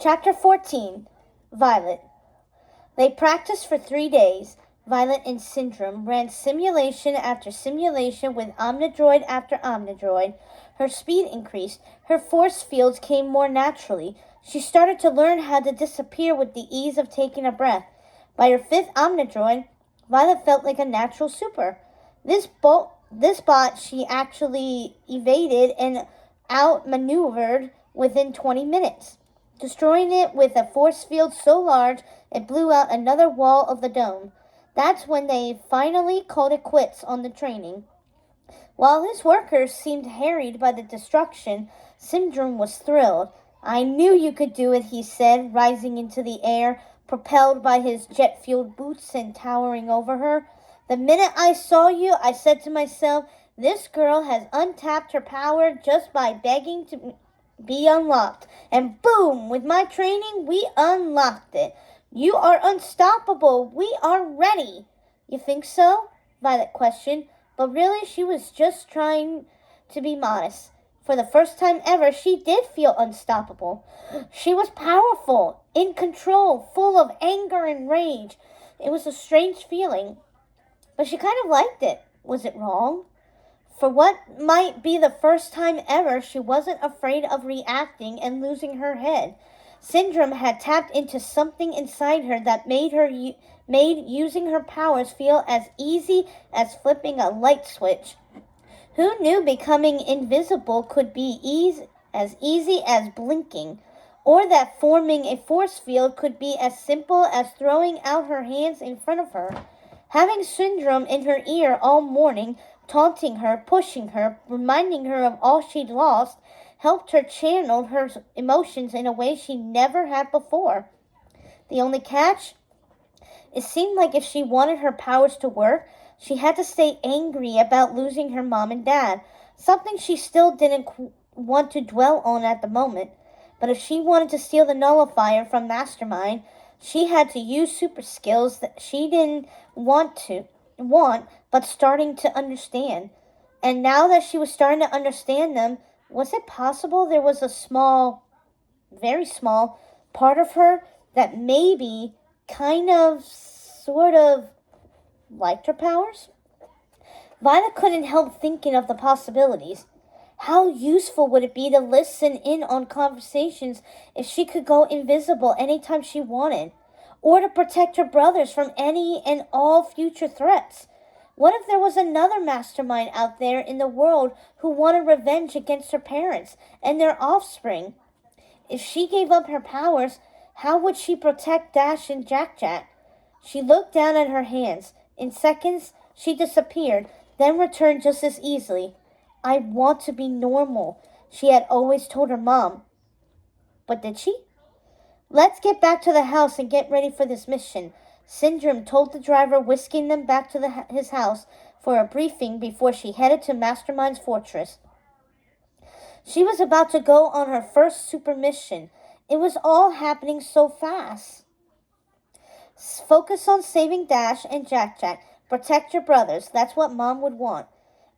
Chapter 14. Violet. They practiced for 3 days. Violet and Syndrome ran simulation after simulation with Omnidroid after Omnidroid. Her speed increased. Her force fields came more naturally. She started to learn how to disappear with the ease of taking a breath. By her 5th Omnidroid, Violet felt like a natural super. This bot she actually evaded and outmaneuvered within 20 minutes, destroying it with a force field so large it blew out another wall of the dome. That's when they finally called it quits on the training. While his workers seemed harried by the destruction, Syndrome was thrilled. "I knew you could do it," he said, rising into the air, propelled by his jet-fueled boots and towering over her. "The minute I saw you, I said to myself, this girl has untapped her power just by begging to be unlocked. And boom, with my training, we unlocked it. You are unstoppable. We are ready." "You think so?" Violet questioned, but really she was just trying to be modest. For the first time ever, she did feel unstoppable. She was powerful, in control, full of anger and rage. It was a strange feeling, but she kind of liked it. Was it wrong? For what might be the first time ever, she wasn't afraid of reacting and losing her head. Syndrome had tapped into something inside her that made using her powers feel as easy as flipping a light switch. Who knew becoming invisible could be as easy as blinking, or that forming a force field could be as simple as throwing out her hands in front of her. Having Syndrome in her ear all morning, taunting her, pushing her, reminding her of all she'd lost, helped her channel her emotions in a way she never had before. The only catch? It seemed like if she wanted her powers to work, she had to stay angry about losing her mom and dad, something she still didn't want to dwell on at the moment. But if she wanted to steal the nullifier from Mastermind, she had to use super skills that she didn't want, but starting to understand. And now that she was starting to understand them, was it possible there was a small, very small, part of her that maybe sort of liked her powers? Violet couldn't help thinking of the possibilities. How useful would it be to listen in on conversations if she could go invisible anytime she wanted? Or to protect her brothers from any and all future threats? What if there was another mastermind out there in the world who wanted revenge against her parents and their offspring? If she gave up her powers, how would she protect Dash and Jack-Jack? She looked down at her hands. In seconds, she disappeared, then returned just as easily. "I want to be normal," she had always told her mom. But did she? "Let's get back to the house and get ready for this mission," Syndrome told the driver, whisking them back to his house for a briefing before she headed to Mastermind's fortress. She was about to go on her first super mission. It was all happening so fast. Focus on saving Dash and Jack-Jack. Protect your brothers. That's what Mom would want.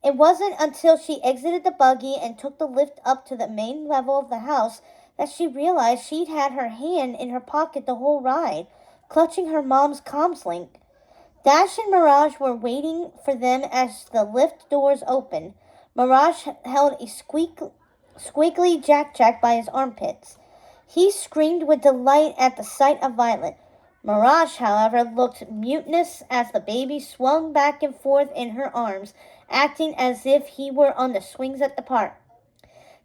It wasn't until she exited the buggy and took the lift up to the main level of the house that she realized she'd had her hand in her pocket the whole ride, clutching her mom's comms link. Dash and Mirage were waiting for them as the lift doors opened. Mirage held a squiggly Jack-Jack by his armpits. He screamed with delight at the sight of Violet. Mirage, however, looked mutinous as the baby swung back and forth in her arms, acting as if he were on the swings at the park.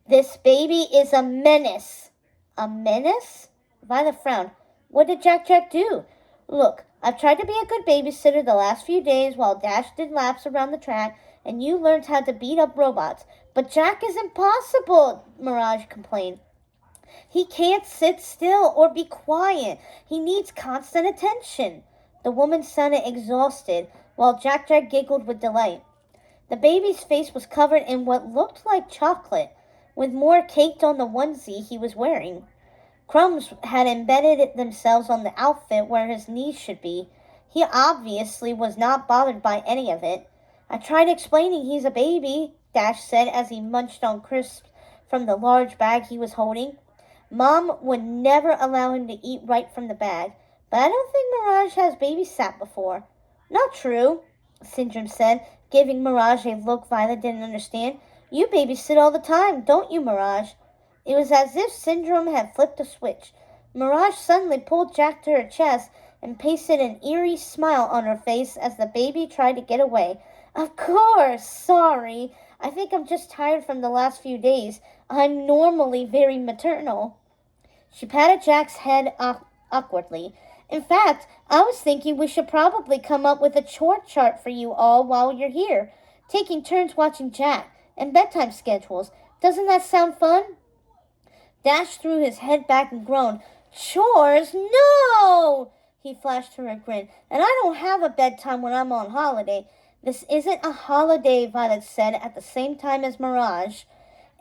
"This baby is a menace." "A menace?" Violet frowned. "What did Jack-Jack do?" "Look, I've tried to be a good babysitter the last few days while Dash did laps around the track, and you learned how to beat up robots. But Jack is impossible," Mirage complained. "He can't sit still or be quiet. He needs constant attention." The woman sounded exhausted, while Jack-Jack giggled with delight. The baby's face was covered in what looked like chocolate, with more caked on the onesie he was wearing. Crumbs had embedded themselves on the outfit where his knees should be. He obviously was not bothered by any of it. "I tried explaining he's a baby," Dash said as he munched on crisps from the large bag he was holding. Mom would never allow him to eat right from the bag, but I don't think Mirage has babysat before. Not true, Syndrome said, giving Mirage a look Violet didn't understand. You babysit all the time, don't you, Mirage? It was as if Syndrome had flipped a switch. Mirage suddenly pulled Jack to her chest and pasted an eerie smile on her face as the baby tried to get away. Of course, sorry. I think I'm just tired from the last few days. I'm normally very maternal. She patted Jack's head awkwardly. In fact, I was thinking we should probably come up with a chore chart for you all while you're here, taking turns watching Jack, and bedtime schedules. Doesn't that sound fun? Dash threw his head back and groaned. Chores? No! He flashed her a grin. And I don't have a bedtime when I'm on holiday. This isn't a holiday, Violet said at the same time as Mirage.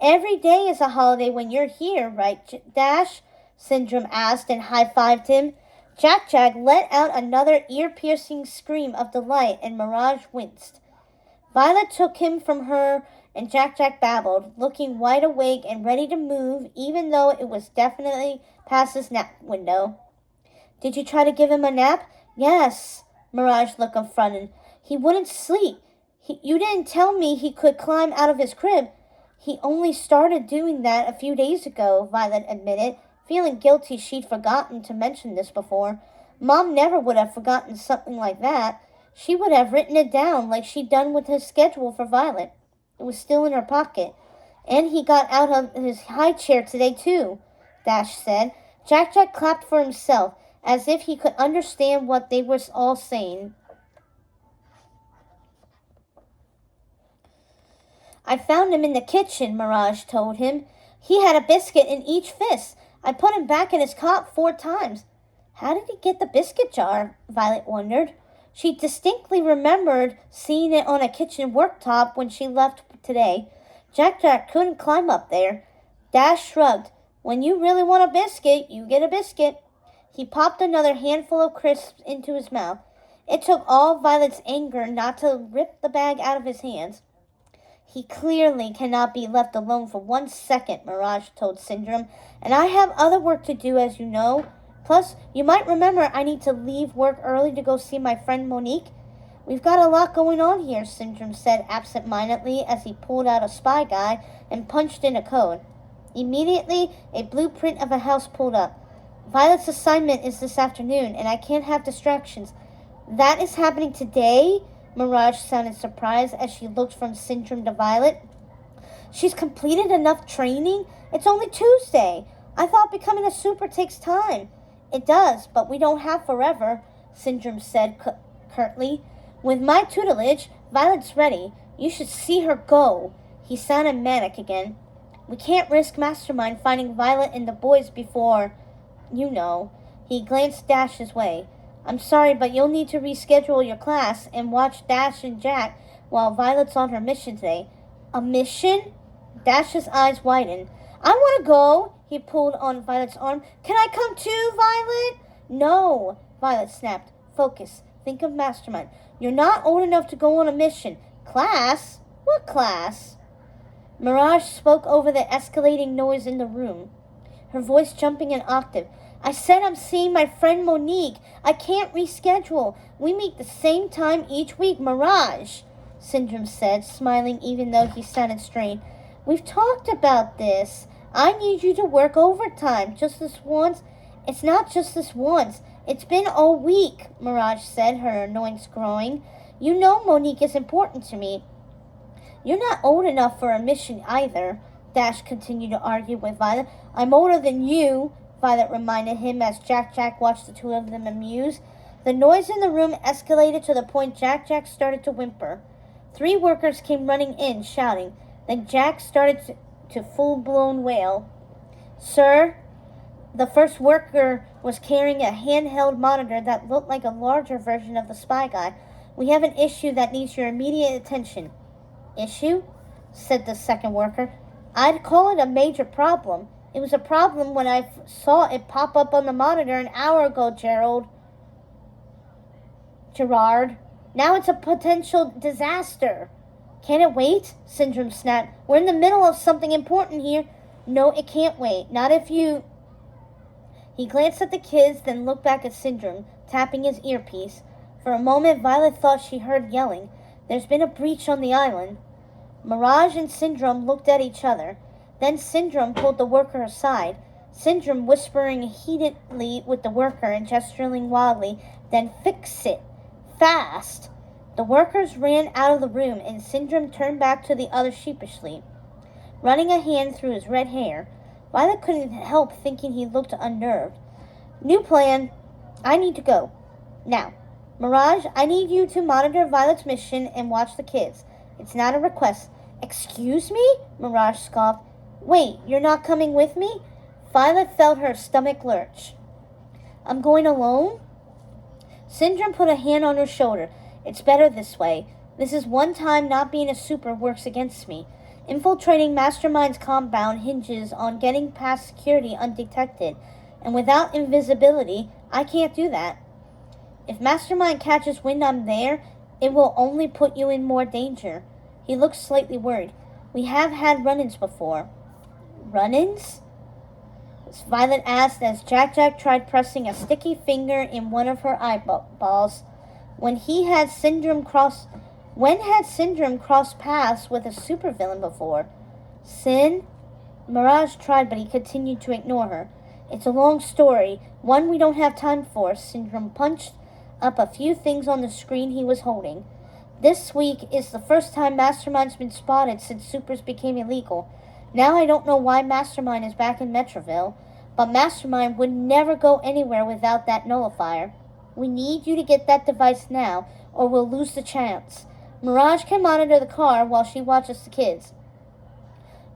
Every day is a holiday when you're here, right, Dash? Syndrome asked and high-fived him. Jack let out another ear-piercing scream of delight, and Mirage winced. Violet took him from her, and Jack babbled, looking wide awake and ready to move, even though it was definitely past his nap window. Did you try to give him a nap? Yes, Mirage looked confronted. He wouldn't sleep. You didn't tell me he could climb out of his crib. He only started doing that a few days ago, Violet admitted, feeling guilty she'd forgotten to mention this before. Mom never would have forgotten something like that. She would have written it down like she'd done with his schedule for Violet. It was still in her pocket. And he got out of his high chair today, too, Dash said. Jack clapped for himself, as if he could understand what they were all saying. I found him in the kitchen, Mirage told him. He had a biscuit in each fist. I put him back in his cot 4 times. How did he get the biscuit jar? Violet wondered. She distinctly remembered seeing it on a kitchen worktop when she left today. Jack couldn't climb up there. Dash shrugged. When you really want a biscuit, you get a biscuit. He popped another handful of crisps into his mouth. It took all Violet's anger not to rip the bag out of his hands. He clearly cannot be left alone for 1 second, Mirage told Syndrome, and I have other work to do, as you know. Plus, you might remember I need to leave work early to go see my friend Monique. We've got a lot going on here, Syndrome said absent-mindedly as he pulled out a spy guide and punched in a code. Immediately, a blueprint of a house pulled up. Violet's assignment is this afternoon, and I can't have distractions. That is happening today? Mirage sounded surprised as she looked from Syndrome to Violet. She's completed enough training? It's only Tuesday. I thought becoming a super takes time. It does, but we don't have forever, Syndrome said curtly. With my tutelage, Violet's ready. You should see her go. He sounded manic again. We can't risk Mastermind finding Violet and the boys before, you know. He glanced Dash's way. I'm sorry, but you'll need to reschedule your class and watch Dash and Jack while Violet's on her mission today. A mission? Dash's eyes widened. I want to go. He pulled on Violet's arm. Can I come too, Violet? No, Violet snapped. Focus. Think of Mastermind. You're not old enough to go on a mission. Class? What class? Mirage spoke over the escalating noise in the room, her voice jumping an octave. I said I'm seeing my friend Monique. I can't reschedule. We meet the same time each week, Mirage, Syndrome said, smiling even though he sounded strained. We've talked about this. I need you to work overtime just this once. It's not just this once. It's been all week, Mirage said, her annoyance growing. You know Monique is important to me. You're not old enough for a mission either, Dash continued to argue with Violet. I'm older than you, Violet reminded him as Jack watched the two of them amuse. The noise in the room escalated to the point Jack started to whimper. 3 workers came running in, shouting. Then Jack started to full-blown wail. Sir, the first worker was carrying a handheld monitor that looked like a larger version of the spy guide. We have an issue that needs your immediate attention. Issue? Said the second worker. I'd call it a major problem. It was a problem when I saw it pop up on the monitor an hour ago, Gerard. Now it's a potential disaster. Can it wait? Syndrome snapped. We're in the middle of something important here. No, it can't wait. Not if you... He glanced at the kids, then looked back at Syndrome, tapping his earpiece. For a moment, Violet thought she heard yelling. There's been a breach on the island. Mirage and Syndrome looked at each other. Then Syndrome pulled the worker aside, Syndrome whispering heatedly with the worker and gesturing wildly, then fix it. Fast! The workers ran out of the room, and Syndrome turned back to the others sheepishly, running a hand through his red hair. Violet couldn't help thinking he looked unnerved. New plan. I need to go. Now, Mirage, I need you to monitor Violet's mission and watch the kids. It's not a request. Excuse me? Mirage scoffed. Wait, you're not coming with me? Violet felt her stomach lurch. I'm going alone? Syndrome put a hand on her shoulder. It's better this way. This is one time not being a super works against me. Infiltrating Mastermind's compound hinges on getting past security undetected, and without invisibility, I can't do that. If Mastermind catches wind I'm there, it will only put you in more danger. He looked slightly worried. We have had run-ins before. Run-ins? Violet asked as Jack tried pressing a sticky finger in one of her eyeballs. When had Syndrome crossed paths with a supervillain before? Sin? Mirage tried, but he continued to ignore her. It's a long story, one we don't have time for. Syndrome punched up a few things on the screen he was holding. This week is the first time Mastermind's been spotted since supers became illegal. Now I don't know why Mastermind is back in Metroville, but Mastermind would never go anywhere without that nullifier. We need you to get that device now, or we'll lose the chance. Mirage can monitor the car while she watches the kids.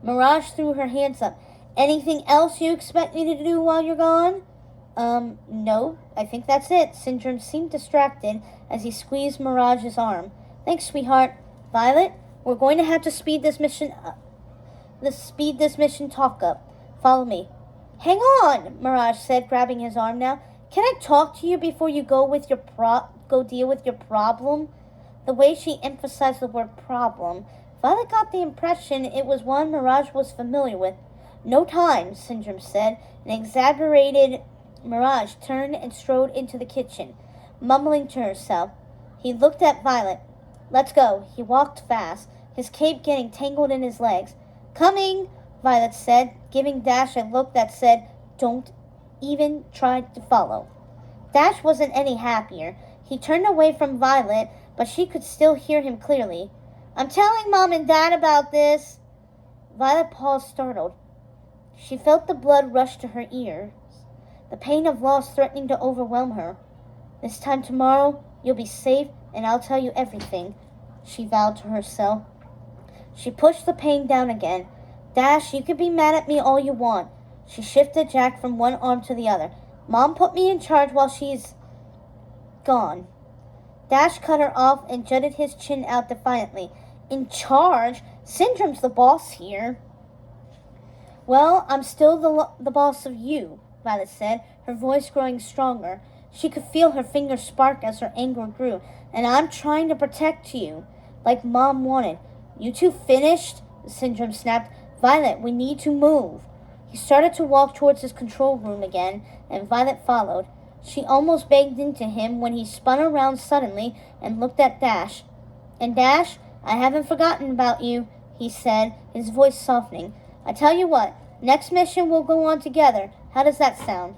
Mirage threw her hands up. Anything else you expect me to do while you're gone? No, I think that's it. Syndrome seemed distracted as he squeezed Mirage's arm. Thanks, sweetheart. Violet, we're going to have to speed this mission talk up. Follow me. Hang on, Mirage said, grabbing his arm now. Can I talk to you before you go deal with your problem? The way she emphasized the word problem, Violet got the impression it was one Mirage was familiar with. No time, Syndrome said. An exaggerated Mirage turned and strode into the kitchen, mumbling to herself. He looked at Violet. Let's go. He walked fast, his cape getting tangled in his legs. Coming, Violet said, giving Dash a look that said, don't even try to follow. Dash wasn't any happier. He turned away from Violet, but she could still hear him clearly. I'm telling Mom and Dad about this. Violet paused, startled. She felt the blood rush to her ears, the pain of loss threatening to overwhelm her. This time tomorrow, you'll be safe, and I'll tell you everything, she vowed to herself. She pushed the pain down again. Dash, you can be mad at me all you want. She shifted Jack from one arm to the other. Mom put me in charge while she's gone. Dash cut her off and jutted his chin out defiantly. In charge? Syndrome's the boss here. Well, I'm still the boss of you, Violet said, her voice growing stronger. She could feel her fingers spark as her anger grew. And I'm trying to protect you, like Mom wanted. You two finished? Syndrome snapped. Violet, we need to move. He started to walk towards his control room again, and Violet followed. She almost banged into him when he spun around suddenly and looked at Dash. And Dash, I haven't forgotten about you, he said, his voice softening. I tell you what, next mission we'll go on together. How does that sound?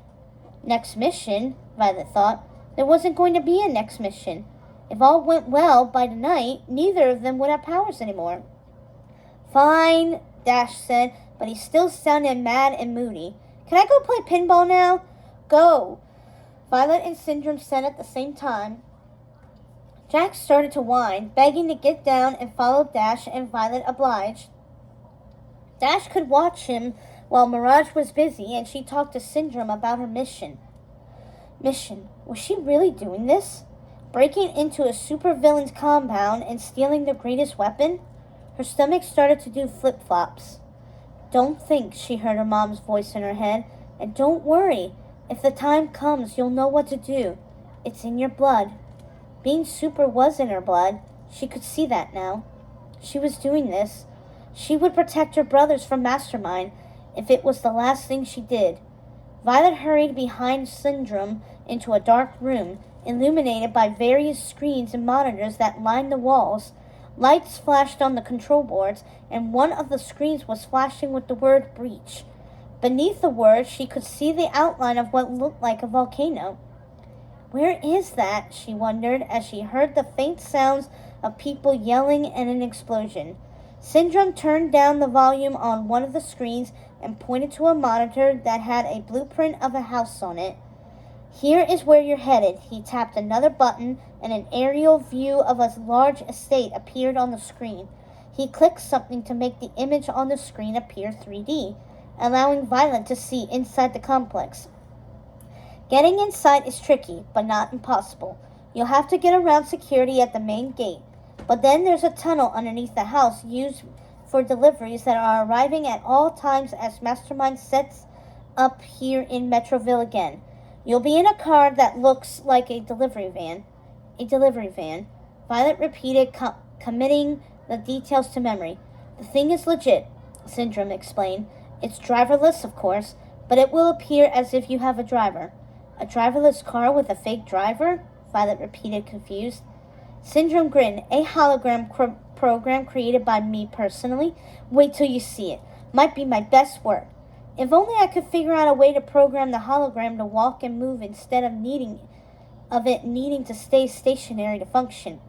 Next mission? Violet thought. There wasn't going to be a next mission. If all went well by tonight, neither of them would have powers anymore. Fine, Dash said, but he still sounded mad and moody. Can I go play pinball now? Go, Violet and Syndrome said at the same time. Jack started to whine, begging to get down and follow Dash, and Violet obliged. Dash could watch him while Mirage was busy, and she talked to Syndrome about her mission. Mission? Was she really doing this? Breaking into a supervillain's compound and stealing their greatest weapon? Her stomach started to do flip-flops. Don't think, she heard her mom's voice in her head. And don't worry. If the time comes, you'll know what to do. It's in your blood. Being super was in her blood. She could see that now. She was doing this. She would protect her brothers from Mastermind if it was the last thing she did. Violet hurried behind Syndrome into a dark room, illuminated by various screens and monitors that lined the walls. Lights flashed on the control boards, and one of the screens was flashing with the word breach. Beneath the word, she could see the outline of what looked like a volcano. Where is that? She wondered as she heard the faint sounds of people yelling and an explosion. Syndrome turned down the volume on one of the screens and pointed to a monitor that had a blueprint of a house on it. Here is where you're headed. He tapped another button, and an aerial view of a large estate appeared on the screen. He clicked something to make the image on the screen appear 3D, allowing Violet to see inside the complex. Getting inside is tricky, but not impossible. You'll have to get around security at the main gate, but then there's a tunnel underneath the house used for deliveries that are arriving at all times as Mastermind sets up here in Metroville again. You'll be in a car that looks like a delivery van. A delivery van. Violet repeated, committing the details to memory. The thing is legit, Syndrome explained. It's driverless, of course, but it will appear as if you have a driver. A driverless car with a fake driver? Violet repeated, confused. Syndrome grinned. A hologram program created by me personally. Wait till you see it. Might be my best work. If only I could figure out a way to program the hologram to walk and move instead of it needing to stay stationary to function.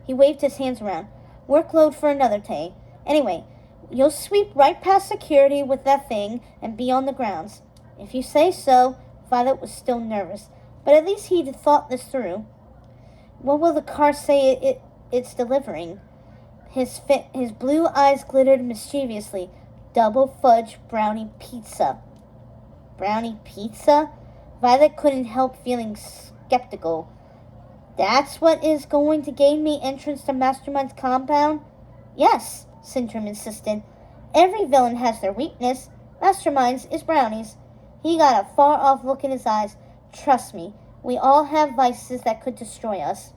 He waved his hands around. Workload for another day. Anyway, you'll sweep right past security with that thing and be on the grounds. If you say so. Violet was still nervous, but at least he'd thought this through. What will the car say it's delivering? His blue eyes glittered mischievously. Double fudge brownie pizza. Brownie pizza? Violet couldn't help feeling skeptical. That's what is going to gain me entrance to Mastermind's compound? Yes, Syndrome insisted. Every villain has their weakness. Mastermind's is brownies. He got a far-off look in his eyes. Trust me, we all have vices that could destroy us.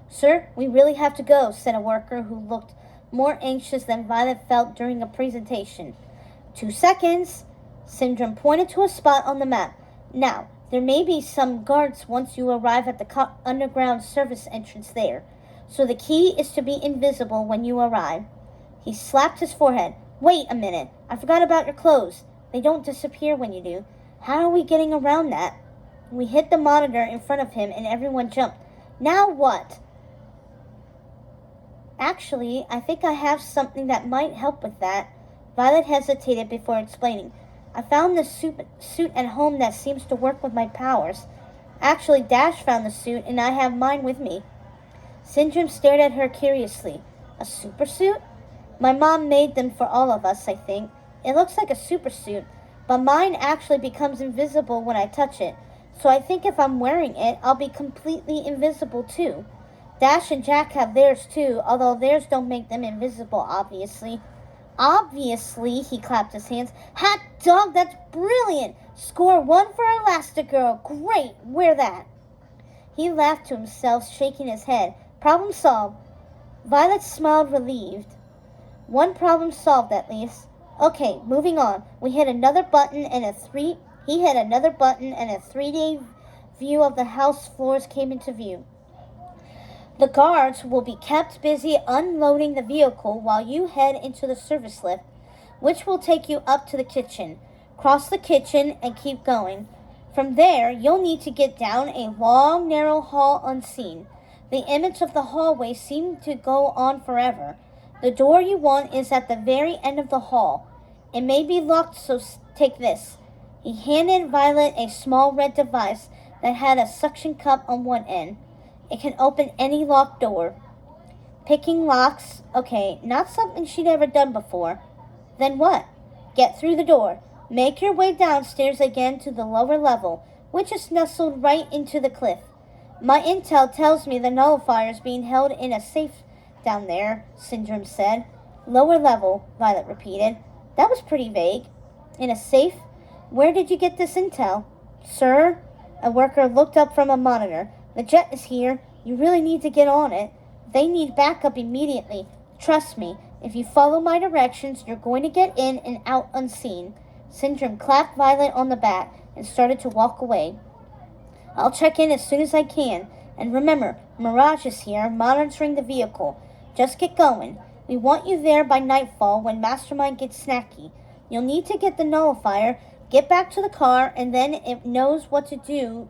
Sir, we really have to go, said a worker who looked more anxious than Violet felt during a presentation. 2 seconds. Syndrome pointed to a spot on the map. Now, there may be some guards once you arrive at the underground service entrance there, so the key is to be invisible when you arrive. He slapped his forehead. Wait a minute, I forgot about your clothes. They don't disappear when you do. How are we getting around that? We hit the monitor in front of him and everyone jumped. Now what? Actually, I think I have something that might help with that. Violet hesitated before explaining. I found this suit at home that seems to work with my powers. Actually, Dash found the suit and I have mine with me. Syndrome stared at her curiously. A super suit? My mom made them for all of us, I think. It looks like a super suit, but mine actually becomes invisible when I touch it. So I think if I'm wearing it, I'll be completely invisible too. Dash and Jack have theirs too, although theirs don't make them invisible, obviously. Obviously, he clapped his hands. Hot dog, that's brilliant! Score 1 for Elastigirl. Great, wear that. He laughed to himself, shaking his head. Problem solved. Violet smiled relieved. One problem solved, at least. Okay, moving on. He hit another button and a 3D view of the house floors came into view. The guards will be kept busy unloading the vehicle while you head into the service lift, which will take you up to the kitchen. Cross the kitchen and keep going. From there, you'll need to get down a long, narrow hall unseen. The image of the hallway seemed to go on forever. The door you want is at the very end of the hall. It may be locked, so take this. He handed Violet a small red device that had a suction cup on one end. It can open any locked door. Picking locks. Okay, not something she'd ever done before. Then what? Get through the door. Make your way downstairs again to the lower level, which is nestled right into the cliff. My intel tells me the nullifier is being held in a safe down there, Syndrome said. Lower level, Violet repeated. That was pretty vague. In a safe? Where did you get this intel? Sir? A worker looked up from a monitor. The jet is here. You really need to get on it. They need backup immediately. Trust me, if you follow my directions, you're going to get in and out unseen. Syndrome clapped Violet on the back and started to walk away. I'll check in as soon as I can. And remember, Mirage is here, monitoring the vehicle. Just get going. We want you there by nightfall when Mastermind gets snacky. You'll need to get the nullifier, get back to the car, and then it knows what to do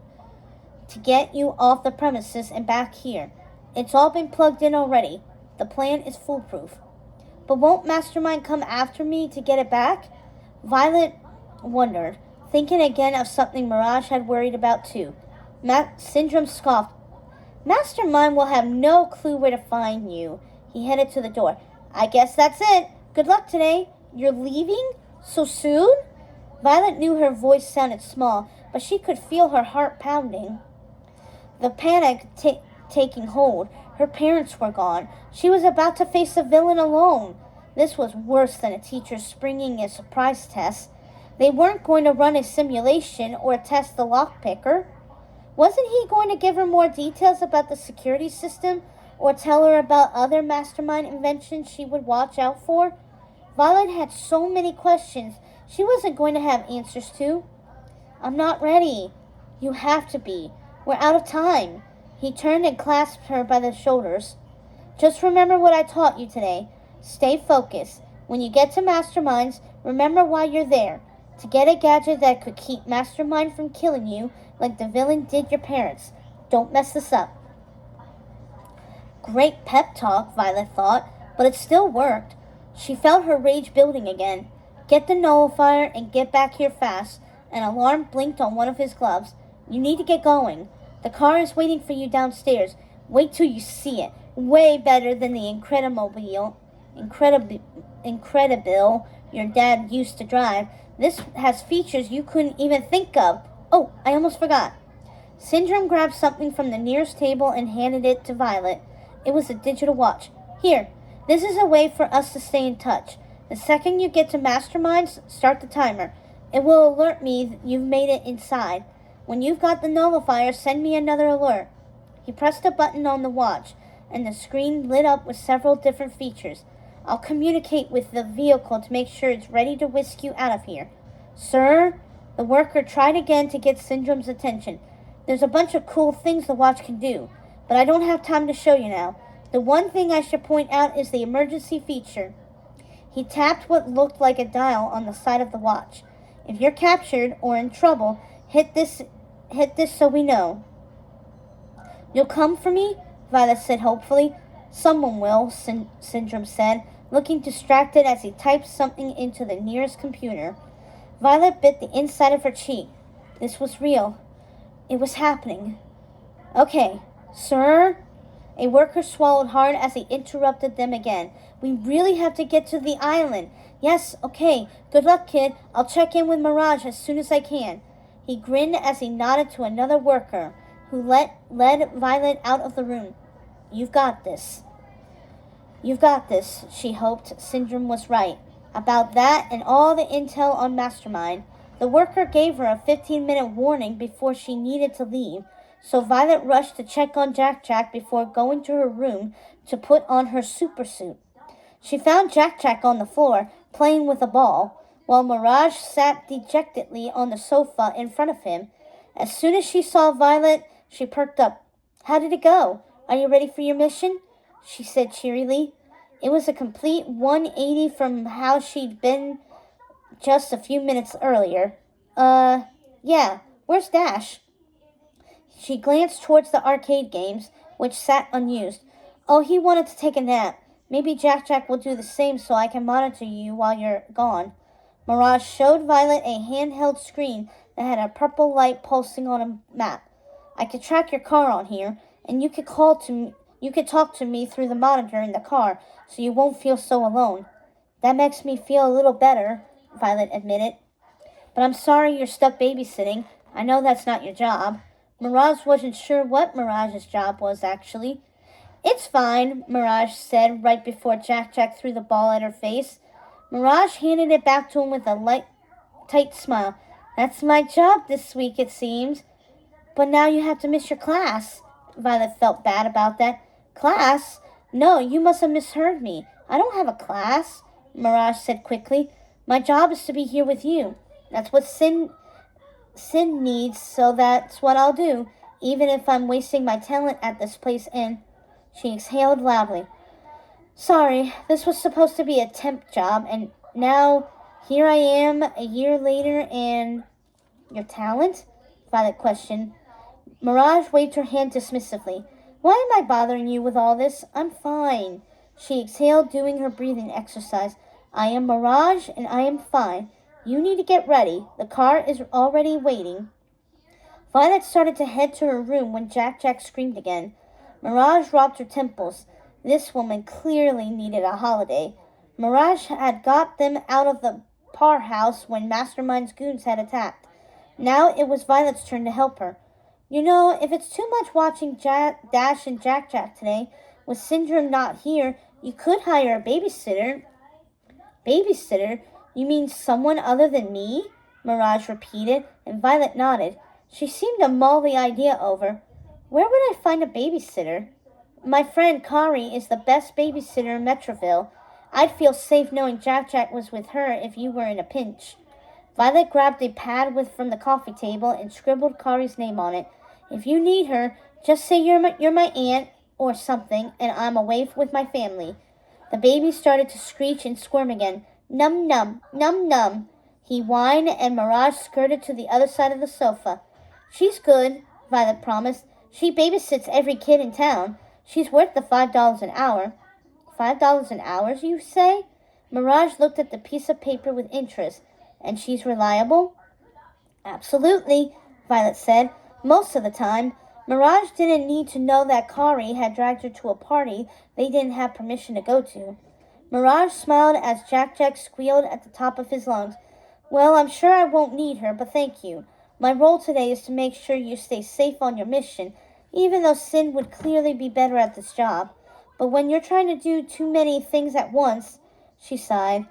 to get you off the premises and back here. It's all been plugged in already. The plan is foolproof. But won't Mastermind come after me to get it back? Violet wondered, thinking again of something Mirage had worried about too. Syndrome scoffed. Mastermind will have no clue where to find you. He headed to the door. I guess that's it. Good luck today. You're leaving? So soon? Violet knew her voice sounded small, but she could feel her heart pounding. The panic taking hold. Her parents were gone. She was about to face the villain alone. This was worse than a teacher springing a surprise test. They weren't going to run a simulation or test the lockpicker. Wasn't he going to give her more details about the security system or tell her about other Mastermind inventions she would watch out for? Violet had so many questions she wasn't going to have answers to. I'm not ready. You have to be. We're out of time. He turned and clasped her by the shoulders. Just remember what I taught you today. Stay focused. When you get to Masterminds, remember why you're there. To get a gadget that could keep Mastermind from killing you like the villain did your parents. Don't mess this up. Great pep talk, Violet thought, but it still worked. She felt her rage building again. Get the nullifier and get back here fast. An alarm blinked on one of his gloves. You need to get going. The car is waiting for you downstairs. Wait till you see it. Way better than the Incredible your dad used to drive. This has features you couldn't even think of. Oh, I almost forgot. Syndrome grabbed something from the nearest table and handed it to Violet. It was a digital watch. Here, this is a way for us to stay in touch. The second you get to Masterminds, start the timer. It will alert me you've made it inside. When you've got the nullifier, send me another alert. He pressed a button on the watch, and the screen lit up with several different features. I'll communicate with the vehicle to make sure it's ready to whisk you out of here. Sir? The worker tried again to get Syndrome's attention. There's a bunch of cool things the watch can do, but I don't have time to show you now. The one thing I should point out is the emergency feature. He tapped what looked like a dial on the side of the watch. If you're captured or in trouble, hit this so we know. You'll come for me? Violet said hopefully. Someone will, Syndrome said, looking distracted as he typed something into the nearest computer. Violet bit the inside of her cheek. This was real. It was happening. Okay, sir? A worker swallowed hard as he interrupted them again. We really have to get to the island. Yes, okay. Good luck, kid. I'll check in with Mirage as soon as I can. He grinned as he nodded to another worker, who led Violet out of the room. You've got this. You've got this, she hoped Syndrome was right. About that and all the intel on Mastermind, the worker gave her a 15-minute warning before she needed to leave, so Violet rushed to check on Jack before going to her room to put on her supersuit. She found Jack on the floor, playing with a ball, while Mirage sat dejectedly on the sofa in front of him. As soon as she saw Violet, she perked up. How did it go? Are you ready for your mission? She said cheerily. It was a complete 180 from how she'd been just a few minutes earlier. Yeah, where's Dash? She glanced towards the arcade games, which sat unused. Oh, he wanted to take a nap. Maybe Jack will do the same so I can monitor you while you're gone. Mirage showed Violet a handheld screen that had a purple light pulsing on a map. I could track your car on here, and you could talk to me through the monitor in the car, so you won't feel so alone. That makes me feel a little better, Violet admitted. But I'm sorry you're stuck babysitting. I know that's not your job. Mirage wasn't sure what Mirage's job was, actually. It's fine, Mirage said right before Jack threw the ball at her face. Mirage handed it back to him with a tight smile. That's my job this week, it seems. But now you have to miss your class. Violet felt bad about that. Class? No, you must have misheard me. I don't have a class, Mirage said quickly. My job is to be here with you. That's what Sin needs, so that's what I'll do, even if I'm wasting my talent at this place. And she exhaled loudly. Sorry, this was supposed to be a temp job, and now here I am a year later, and your talent? Violet questioned. Mirage waved her hand dismissively. Why am I bothering you with all this? I'm fine. She exhaled, doing her breathing exercise. I am Mirage, and I am fine. You need to get ready. The car is already waiting. Violet started to head to her room when Jack Jack screamed again. Mirage rubbed her temples. This woman clearly needed a holiday. Mirage had got them out of the Parr house when Mastermind's goons had attacked. Now it was Violet's turn to help her. You know, if it's too much watching Dash and Jack Jack today, with Syndrome not here, you could hire a babysitter. Babysitter? You mean someone other than me? Mirage repeated, and Violet nodded. She seemed to mull the idea over. Where would I find a babysitter? My friend Kari is the best babysitter in Metroville. I'd feel safe knowing Jack Jack was with her if you were in a pinch. Violet grabbed a pad from the coffee table and scribbled Kari's name on it. If you need her, just say you're my aunt or something, and I'm away with my family. The baby started to screech and squirm again. Num num, num num. He whined, and Mirage skirted to the other side of the sofa. She's good, Violet promised. She babysits every kid in town. She's worth the $5 an hour. $5 an hour, you say? Mirage looked at the piece of paper with interest. And she's reliable? Absolutely, Violet said. Most of the time. Mirage didn't need to know that Kari had dragged her to a party they didn't have permission to go to. Mirage smiled as Jack Jack squealed at the top of his lungs. Well, I'm sure I won't need her, but thank you. My role today is to make sure you stay safe on your mission, even though Sin would clearly be better at this job. But when you're trying to do too many things at once, she sighed.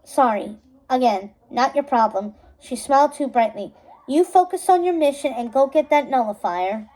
Sorry. Again, not your problem. She smiled too brightly. You focus on your mission and go get that nullifier.